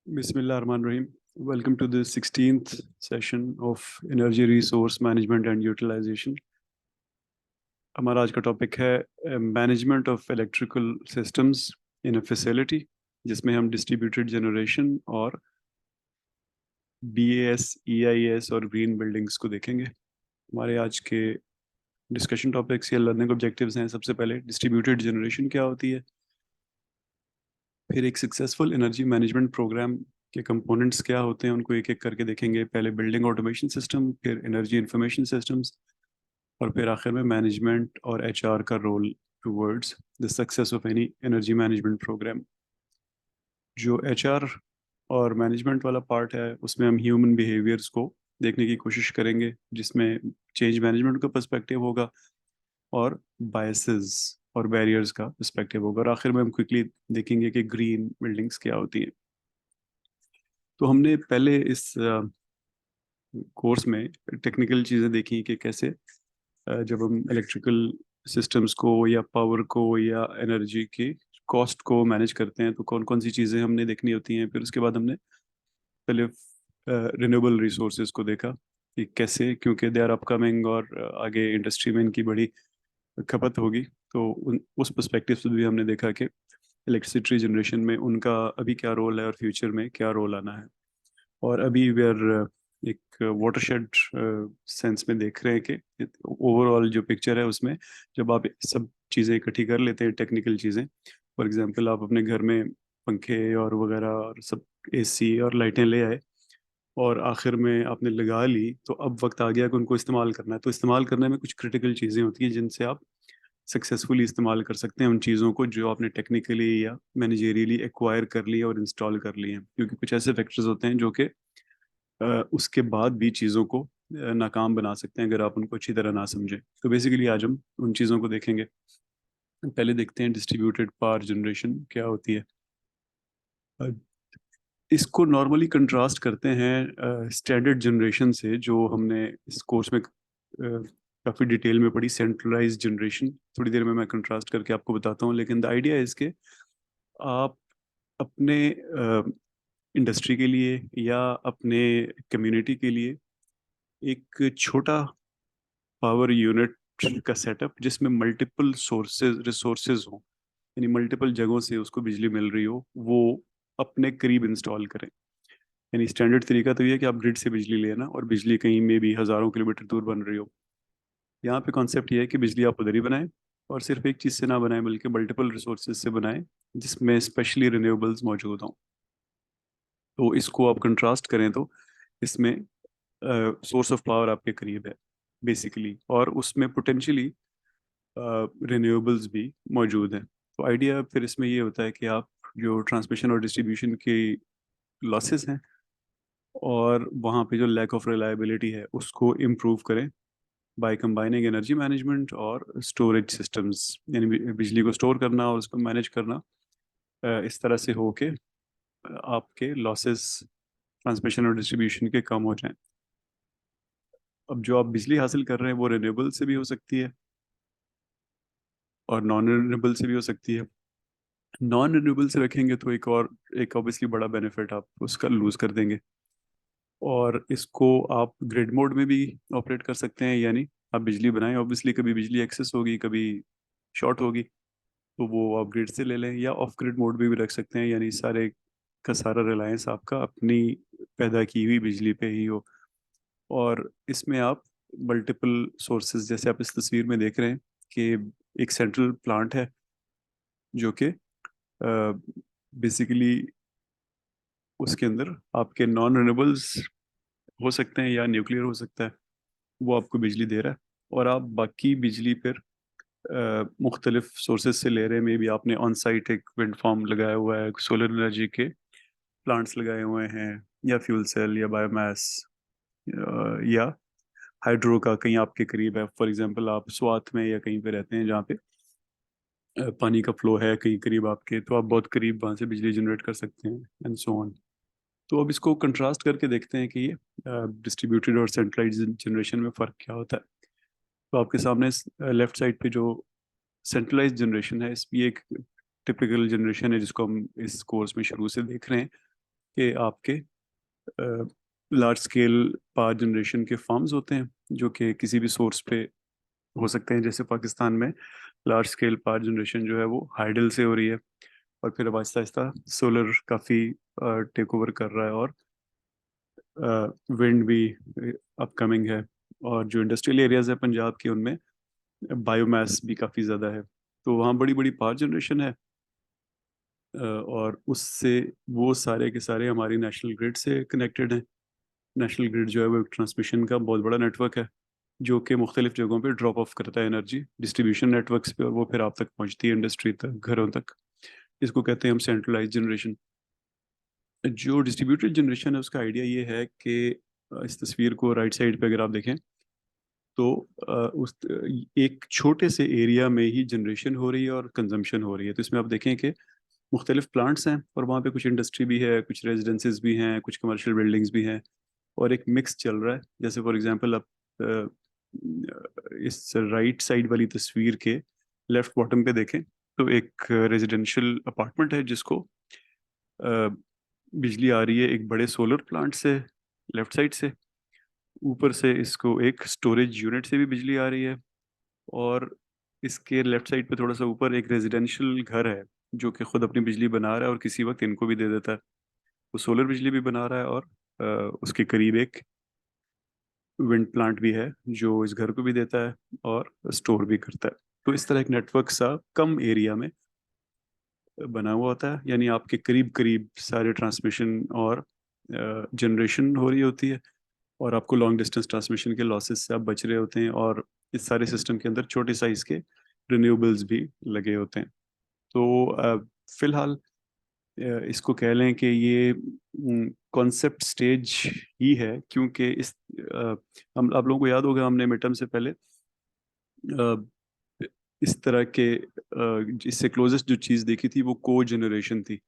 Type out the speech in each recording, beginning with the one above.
Bismillahirrahmanirrahim. Welcome to the 16th session of Energy Resource Management and Utilization. हमारा आज का topic है management of electrical systems in a facility, जिसमें हम distributed generation और BAS, EIS और ग्रीन बिल्डिंग्स को देखेंगे। हमारे आज के डिस्कशन टॉपिक्स या लर्निंग ऑब्जेक्टिव्स हैं। सबसे पहले डिस्ट्रीब्यूटेड जनरेशन क्या होती है, फिर एक सक्सेसफुल एनर्जी मैनेजमेंट प्रोग्राम के कंपोनेंट्स क्या होते हैं, उनको एक एक करके देखेंगे। पहले बिल्डिंग ऑटोमेशन सिस्टम, फिर एनर्जी इंफॉर्मेशन सिस्टम्स, और फिर आखिर में मैनेजमेंट और HR का role towards the success of any energy management program. जो HR और मैनेजमेंट वाला पार्ट है, उसमें हम ह्यूमन बिहेवियर्स को देखने की कोशिश करेंगे, जिसमें चेंज मैनेजमेंट का पर्सपेक्टिव होगा और बायसेस और बैरियर्स का पर्सपेक्टिव होगा, और आखिर में हम क्विकली देखेंगे कि ग्रीन बिल्डिंग्स क्या होती हैं। तो हमने पहले इस कोर्स में टेक्निकल चीज़ें देखी कि कैसे जब हम इलेक्ट्रिकल सिस्टम्स को या पावर को या एनर्जी की कॉस्ट को मैनेज करते हैं, तो कौन कौन सी चीज़ें हमने देखनी होती हैं। फिर उसके बाद हमने पहले रिन्यूएबल रिसोर्सेज को देखा कि कैसे, क्योंकि दे आर अपकमिंग और आगे इंडस्ट्री में इनकी बड़ी खपत होगी। तो उस पर्सपेक्टिव से भी हमने देखा कि इलेक्ट्रिसिटी जनरेशन में उनका अभी क्या रोल है और फ्यूचर में क्या रोल आना है। और अभी वे आर एक वाटरशेड सेंस में देख रहे हैं कि ओवरऑल जो पिक्चर है उसमें जब आप सब चीज़ें इकट्ठी कर लेते हैं, टेक्निकल चीज़ें, फॉर एग्जांपल आप अपने घर में पंखे और वगैरह और सब AC और लाइटें ले आए और आखिर में आपने लगा ली, तो अब वक्त आ गया कि उनको इस्तेमाल करना है। तो इस्तेमाल करने में कुछ क्रिटिकल चीज़ें होती हैं जिनसे आप सक्सेसफुली इस्तेमाल कर सकते हैं उन चीज़ों को जो आपने टेक्निकली या मैनेजेरियली एक्वायर कर ली और इंस्टॉल कर ली हैं। क्योंकि कुछ ऐसे फैक्टर्स होते हैं जो कि उसके बाद भी चीज़ों को नाकाम बना सकते हैं अगर आप उनको अच्छी तरह ना समझें। तो बेसिकली आज हम उन चीज़ों को देखेंगे। पहले देखते हैं डिस्ट्रीब्यूटेड पावर जनरेशन क्या होती है। अ, इसको नॉर्मली कंट्रास्ट करते हैं स्टैंडर्ड जनरेशन से, जो हमने इस कोर्स में काफ़ी डिटेल में पढ़ी, सेंट्रलाइज्ड जनरेशन। थोड़ी देर में मैं कंट्रास्ट करके आपको बताता हूँ, लेकिन द आइडिया है इसके, आप अपने इंडस्ट्री के लिए या अपने कम्युनिटी के लिए एक छोटा पावर यूनिट का सेटअप जिसमें मल्टीपल सोर्सेज रिसोर्सेज हो, यानी मल्टीपल जगहों से उसको बिजली मिल रही हो, वो अपने करीब इंस्टॉल करें। यानी स्टैंडर्ड तरीका तो ये है कि आप ग्रिड से बिजली लेना और बिजली कहीं में भी हज़ारों किलोमीटर दूर बन रही हो। यहाँ पे कॉन्सेप्ट ये है कि बिजली आप उधर ही बनाएं, और सिर्फ एक चीज़ से ना बनाएं बल्कि मल्टीपल रिसोर्सेज से बनाएं जिसमें स्पेशली रिन्यूएबल्स मौजूद हों। तो इसको आप कंट्रास्ट करें तो इसमें सोर्स ऑफ पावर आपके करीब है बेसिकली, और उसमें पोटेंशियली रिन्यूएबल्स भी मौजूद हैं। तो आइडिया फिर इसमें ये होता है कि आप जो ट्रांसमिशन और डिस्ट्रीब्यूशन की लॉसेस हैं और वहाँ पे जो लैक ऑफ रिलायबिलिटी है उसको इम्प्रूव करें बाय कंबाइनिंग एनर्जी मैनेजमेंट और स्टोरेज सिस्टम्स, यानी बिजली को स्टोर करना और उसको मैनेज करना इस तरह से हो के आपके लॉसेस ट्रांसमिशन और डिस्ट्रीब्यूशन के कम हो जाएं। अब जो आप बिजली हासिल कर रहे हैं वो रिन्यूएबल से भी हो सकती है और नॉन रिन्यूएबल से भी हो सकती है। नॉन रिन्यूएबल से रखेंगे तो एक ऑब्वियसली बड़ा बेनिफिट आप उसका लूज कर देंगे। और इसको आप ग्रिड मोड में भी ऑपरेट कर सकते हैं, यानी आप बिजली बनाएं, ऑब्वियसली कभी बिजली एक्सेस होगी, कभी शॉर्ट होगी, तो वो आप ग्रिड से ले लें, या ऑफ ग्रिड मोड में भी रख सकते हैं, यानी सारे का सारा रिलायंस आपका अपनी पैदा की हुई बिजली पे ही हो। और इसमें आप मल्टीपल सोर्सेज, जैसे आप इस तस्वीर में देख रहे हैं कि एक सेंट्रल प्लांट है जो कि बेसिकली उसके अंदर आपके नॉन रिन्यूएबल्स हो सकते हैं या न्यूक्लियर हो सकता है, वो आपको बिजली दे रहा है। और आप बाकी बिजली फिर मुख्तलिफ सोर्सेज से ले रहे हैं। मे बी आपने ऑन साइट एक विंड फार्म लगाया हुआ है, सोलर एनर्जी के प्लांट्स लगाए हुए हैं, या फ्यूल सेल या बायोमास, या हाइड्रो का कहीं आपके करीब है। फॉर एग्जांपल आप स्वात में या कहीं पे रहते हैं जहाँ पे पानी का फ्लो है कहीं करीब आपके, तो आप बहुत करीब वहाँ से बिजली जनरेट कर सकते हैं, एंड सो ऑन। तो अब इसको कंट्रास्ट करके देखते हैं कि ये डिस्ट्रीब्यूटेड और सेंट्रलाइज्ड जनरेशन में फ़र्क क्या होता है। तो आपके सामने लेफ्ट साइड पे जो सेंट्रलाइज्ड जनरेशन है, इस ये एक टिपिकल जनरेशन है जिसको हम इस कोर्स में शुरू से देख रहे हैं। कि आपके लार्ज स्केल पावर जनरेशन के फार्म्स होते हैं जो कि किसी भी सोर्स पे हो सकते हैं। जैसे पाकिस्तान में लार्ज स्केल पावर जनरेशन जो है वो हाइडल से हो रही है, और फिर अब आहिस्ता आहिस्ता सोलर काफ़ी टेक ओवर कर रहा है, और विंड भी अपकमिंग है। और जो इंडस्ट्रियल एरियाज है पंजाब के, उनमें बायोमास भी काफ़ी ज़्यादा है। तो वहाँ बड़ी बड़ी पावर जनरेशन है, और उससे वो सारे के सारे हमारी नेशनल ग्रिड से कनेक्टेड हैं। नेशनल ग्रिड जो है वो एक ट्रांसमिशन का बहुत बड़ा नेटवर्क है जो कि मुख्तलिफ जगहों पे ड्रॉप ऑफ करता है एनर्जी डिस्ट्रीब्यूशन नेटवर्क्स पे, और वो फिर आप तक पहुंचती है, इंडस्ट्री तक, घरों तक। इसको कहते हैं हम सेंट्रलाइज जनरेशन। जो डिस्ट्रीब्यूटेड जनरेशन है उसका आइडिया ये है कि इस तस्वीर को राइट साइड पे अगर आप देखें तो उस एक छोटे से एरिया में ही जनरेशन हो रही है और कंजम्पशन हो रही है। तो इसमें आप देखें कि मुख्तलिफ प्लांट्स हैं, और वहाँ पे कुछ इंडस्ट्री भी है, कुछ रेजिडेंसेस भी हैं, कुछ कमर्शियल बिल्डिंग्स भी हैं, और एक मिक्स चल रहा है। जैसे फॉर एग्जांपल आप अ, इस राइट साइड वाली तस्वीर के लेफ्ट बॉटम पे देखें तो एक रेजिडेंशियल अपार्टमेंट है जिसको अ, बिजली आ रही है एक बड़े सोलर प्लांट से लेफ्ट साइड से। ऊपर से इसको एक स्टोरेज यूनिट से भी बिजली आ रही है, और इसके लेफ्ट साइड पे थोड़ा सा ऊपर एक रेजिडेंशियल घर है जो कि खुद अपनी बिजली बना रहा है और किसी वक्त इनको भी दे देता है। वो सोलर बिजली भी बना रहा है, और उसके करीब एक विंड प्लांट भी है जो इस घर को भी देता है और स्टोर भी करता है। तो इस तरह एक नेटवर्क सा कम एरिया में बना हुआ होता है, यानी आपके करीब करीब सारे ट्रांसमिशन और जनरेशन हो रही होती है, और आपको लॉन्ग डिस्टेंस ट्रांसमिशन के लॉसेस से आप बच रहे होते हैं, और इस सारे सिस्टम के अंदर छोटे साइज के रिन्यूएबल्स भी लगे होते हैं। तो फिलहाल इसको कह लें कि ये कॉन्सेप्ट स्टेज ही है, क्योंकि इस हम आप लोगों को याद होगा हमने मिड टर्म से पहले अ, इस तरह के इससे क्लोजेस्ट जो चीज़ देखी थी वो को जनरेशन थी।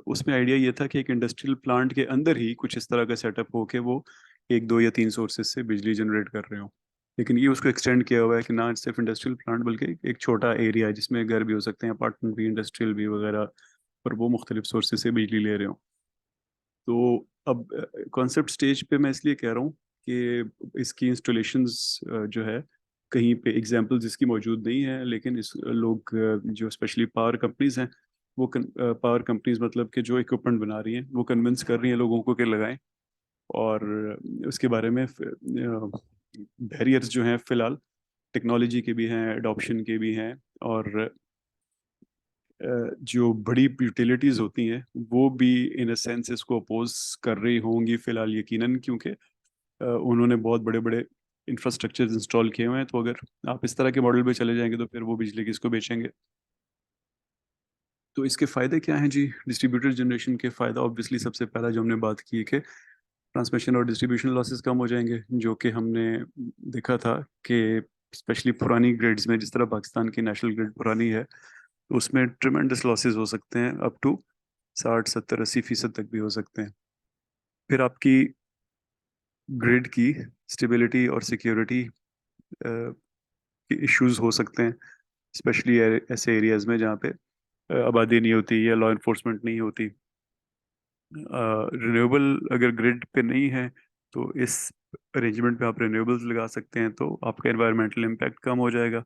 उसमें आइडिया ये था कि एक इंडस्ट्रियल प्लांट के अंदर ही कुछ इस तरह का सेटअप हो के वो एक दो या तीन सोर्सेज से बिजली जनरेट कर रहे हो। लेकिन ये उसको एक्सटेंड किया हुआ है कि ना सिर्फ इंडस्ट्रियल प्लांट बल्कि एक छोटा एरिया है जिसमें घर भी हो सकते हैं, अपार्टमेंट भी, इंडस्ट्रियल भी वगैरह, और वो मुख्तलिफ सोर्सेज से बिजली ले रहे हो। तो अब कॉन्सेप्ट स्टेज पे मैं इसलिए कह रहा हूँ कि इसकी इंस्टॉलेशंस जो है कहीं पे एग्जांपल्स इसकी मौजूद नहीं है, लेकिन इस लोग जो स्पेशली पावर कंपनीज हैं वो पावर कंपनीज मतलब कि जो इक्विपमेंट बना रही हैं वो कन्विंस कर रही हैं लोगों को कि लगाएं। और उसके बारे में बैरियर्स जो हैं फिलहाल टेक्नोलॉजी के भी हैं, एडॉप्शन के भी हैं, और जो बड़ी यूटिलिटीज होती हैं वो भी इन अ सेंस इसको अपोज कर रही होंगी फिलहाल, यकीनन, क्योंकि उन्होंने बहुत बड़े बड़े इंफ्रास्ट्रक्चर इंस्टॉल किए हुए हैं। तो अगर आप इस तरह के मॉडल पे चले जाएंगे तो फिर वो बिजली किसको बेचेंगे। तो इसके फ़ायदे क्या हैं जी? डिस्ट्रीब्यूटेड जनरेशन के फ़ायदा ऑब्वियसली सबसे पहला जो हमने बात की कि ट्रांसमिशन और डिस्ट्रीब्यूशन लॉसेस कम हो जाएंगे, जो कि हमने देखा था कि स्पेशली पुरानी ग्रिड्स में, जिस तरह पाकिस्तान की नेशनल ग्रिड पुरानी है, तो उसमें ट्रिमेंडस लॉसेस हो सकते हैं, अप टू 60 70 80% तक भी हो सकते हैं। फिर आपकी ग्रिड की स्टेबिलिटी और सिक्योरिटी के इश्यूज हो सकते हैं, स्पेशली ऐसे एरियाज में जहाँ पे आबादी नहीं होती या लॉ इन्फोर्समेंट नहीं होती। रिन्यूएबल अगर ग्रिड पे नहीं है तो इस अरेंजमेंट पे आप रिन्यूएबल्स लगा सकते हैं, तो आपका एनवायरमेंटल इम्पैक्ट कम हो जाएगा।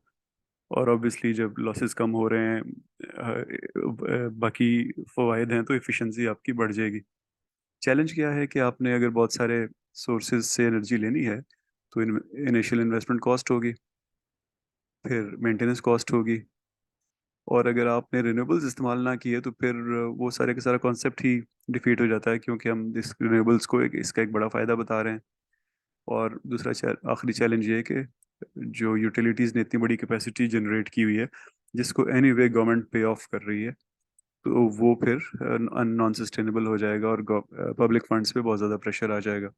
और ऑब्वियसली जब लॉसेस कम हो रहे हैं, बाकी फ़वाइद हैं, तो एफिशिएंसी आपकी बढ़ जाएगी। चैलेंज क्या है कि आपने अगर बहुत सारे सोर्सेज से एनर्जी लेनी है तो इनिशियल इन्वेस्टमेंट कॉस्ट होगी, फिर मेंटेनेंस कॉस्ट होगी, और अगर आपने रिन्यूएबल्स इस्तेमाल ना किए तो फिर वो सारे का सारा कॉन्सेप्ट ही डिफीट हो जाता है, क्योंकि हम इस रिन्यूएबल्स को इसका एक बड़ा फ़ायदा बता रहे हैं। और दूसरा आखिरी चैलेंज ये है कि जो यूटिलिटीज़ ने इतनी बड़ी कैपेसिटी जनरेट की हुई है जिसको एनी वे गवर्नमेंट पे ऑफ कर रही है, तो वो फिर नॉन सस्टेनेबल हो जाएगा और पब्लिक फंड्स पे बहुत ज़्यादा प्रेशर आ जाएगा।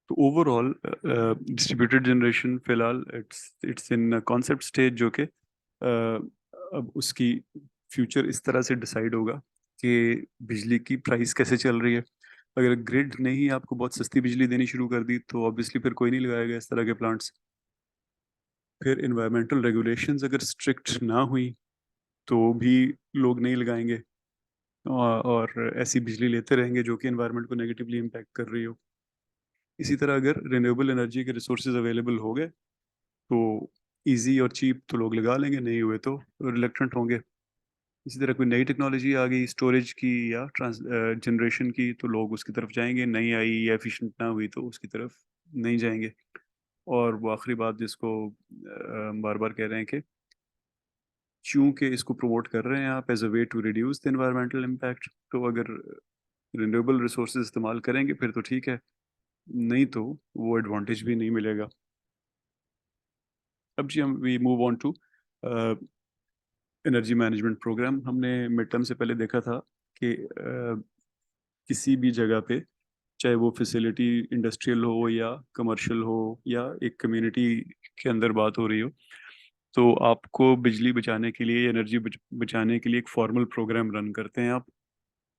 तो ओवरऑल डिस्ट्रीब्यूटेड जनरेशन फिलहाल it's it's in concept stage, जो कि अब उसकी फ्यूचर इस तरह से डिसाइड होगा कि बिजली की प्राइस कैसे चल रही है। अगर ग्रिड ने ही आपको बहुत सस्ती बिजली देनी शुरू कर दी तो ऑब्वियसली फिर कोई नहीं लगाएगा इस तरह के प्लांट्स। फिर इन्वायरमेंटल रेगुलेशंस अगर स्ट्रिक्ट ना हुई तो भी लोग नहीं लगाएंगे, और ऐसी बिजली लेते रहेंगे जो कि एनवायरनमेंट को नेगेटिवली इम्पैक्ट कर रही हो। इसी तरह अगर रिन्यूएबल एनर्जी के रिसोर्सेज अवेलेबल हो गए तो इजी और चीप तो लोग लगा लेंगे, नहीं हुए तो रिलेक्टेंट होंगे। इसी तरह कोई नई टेक्नोलॉजी आ गई स्टोरेज की या ट्रांस जनरेशन की तो लोग उसकी तरफ जाएंगे, नहीं आई या एफिशिएंट ना हुई तो उसकी तरफ नहीं जाएंगे। और वो आखिरी बात जिसको बार बार कह रहे हैं कि चूंकि इसको प्रमोट कर रहे हैं आप as a way to reduce the environmental impact, तो अगर रिन्यूएबल रिसोर्सेज इस्तेमाल करेंगे फिर तो ठीक है, नहीं तो वो एडवांटेज भी नहीं मिलेगा। अब जी हम we move on to energy management program. हमने मिड टर्म से पहले देखा था कि किसी भी जगह पे, चाहे वो फैसिलिटी इंडस्ट्रियल हो या कमर्शियल हो या एक कम्युनिटी के अंदर बात हो रही हो, तो आपको बिजली बचाने के लिए, एनर्जी बचाने के लिए एक फॉर्मल प्रोग्राम रन करते हैं आप।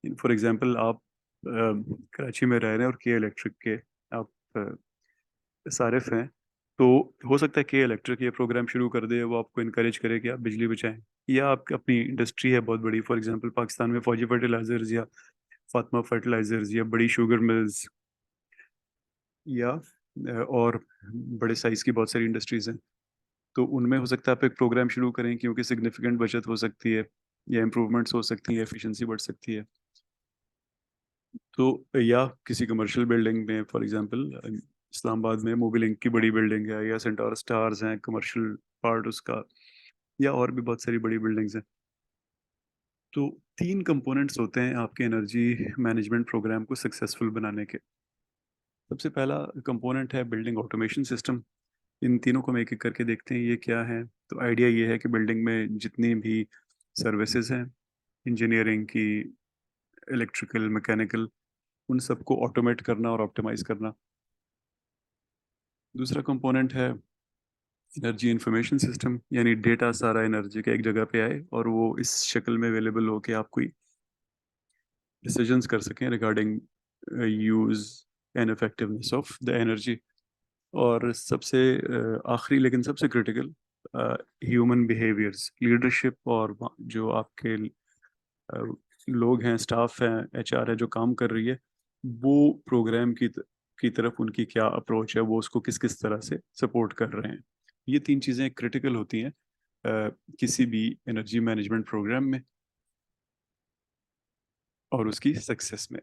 फॉर एग्जांपल आप कराची में रह रहे हैं और के इलेक्ट्रिक के आप सारिफ हैं, तो हो सकता है कि इलेक्ट्रिक ये प्रोग्राम शुरू कर दे, वो आपको इनकरेज करे कि आप बिजली बचाएं। या आप अपनी इंडस्ट्री है बहुत बड़ी, फॉर एग्जांपल पाकिस्तान में फौजी फर्टिलाइजर्स या फातिमा फर्टिलाइजर्स या बड़ी शुगर मिल्स या और बड़े साइज की बहुत सारी इंडस्ट्रीज हैं, तो उनमें हो सकता है आप एक प्रोग्राम शुरू करें क्योंकि सिग्निफिकेंट बचत हो सकती है या इम्प्रूवमेंट्स हो सकती है, एफिशिएंसी बढ़ सकती है। तो या किसी कमर्शियल बिल्डिंग में, फॉर एग्जांपल इस्लामाबाद में मोबिलिंक की बड़ी बिल्डिंग है या सेंटोर स्टार्स हैं कमर्शियल पार्ट उसका, या और भी बहुत सारी बड़ी बिल्डिंग्स हैं। तो तीन कंपोनेंट्स होते हैं आपके एनर्जी मैनेजमेंट प्रोग्राम को सक्सेसफुल बनाने के। सबसे पहला कंपोनेंट है बिल्डिंग ऑटोमेशन सिस्टम। इन तीनों को हम एक एक करके देखते हैं ये क्या है। तो आइडिया ये है कि बिल्डिंग में जितनी भी सर्विसेज हैं, इंजीनियरिंग की, इलेक्ट्रिकल, मैकेनिकल, उन सबको ऑटोमेट करना और ऑप्टिमाइज करना। दूसरा कंपोनेंट है एनर्जी इंफॉर्मेशन सिस्टम, यानी डेटा सारा एनर्जी का एक जगह पे आए और वो इस शक्ल में अवेलेबल हो कि आप कोई डिसीजंस कर सकें regarding use and effectiveness of the energy. और सबसे आखिरी लेकिन सबसे क्रिटिकल, ह्यूमन बिहेवियर्स, लीडरशिप, और जो आपके लोग हैं, स्टाफ हैं, एचआर है जो काम कर रही है, वो प्रोग्राम की तरफ उनकी क्या अप्रोच है, वो उसको किस किस तरह से सपोर्ट कर रहे हैं। ये तीन चीज़ें क्रिटिकल होती हैं किसी भी एनर्जी मैनेजमेंट प्रोग्राम में और उसकी सक्सेस में।